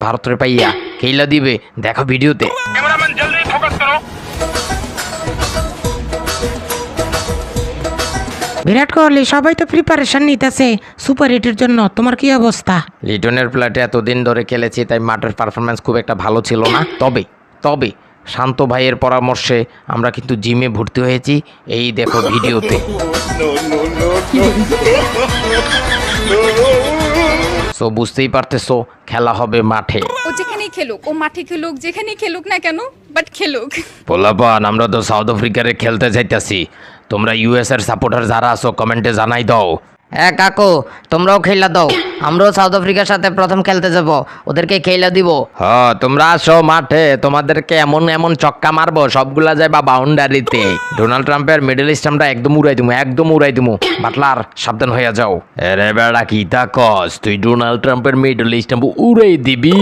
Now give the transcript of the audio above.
ভারতের পাইয়া খেলা দিবে, দেখো ভিডিওতে। कैमरामैन जल्दी फोकस करो। বিরাট কোহলি সবাই তো প্রিপারেশন নিতেছে সুপার হিটের জন্য, তোমার কি অবস্থা? লিটনের প্লেটে এতদিন ধরে খেলেছি, তাই মাঠের পারফরমেন্স খুব একটা ভালো ছিল না। তবে শান্ত ভাইয়ের পরামর্শে আমরা কিন্তু জিমে ভর্তি হয়েছি, এই দেখো ভিডিওতে। সো বুঝতেই পারতেছো খেলা হবে মাঠে। ও যেখানেই খেলুক, ও মাঠে খেলুক, যেখানেই খেলুক না কেন, বাট খেলুক। পোলাপান, আমরা তো সাউথ আফ্রিকারে খেলতে যাইতাছি, তোমরা ইউএস এর সাপোর্টার যারা আছো কমেন্টে জানাই দাও। হ্যাঁ কাকু, তোমরাও খেলা দাও, আমরাও সাউথ আফ্রিকার সাথে প্রথম খেলতে যাব, ওদেরকে খেলা দিব। হ্যাঁ তোমরা আসো মাঠে, তোমাদেরকে এমন এমন চক্কা মারবো সবগুলা যাইবা বাউন্ডারিতে। ডোনাল্ড ট্রাম্পের মিডল ইস্টামটা একদম উড়াই দিমু। বাটলার সাবধান হইয়া যাও। এরে বেড়া কি তা কস, তুই ডোনাল্ড ট্রাম্পের মিডল ইস্টাম উড়াই দিবি?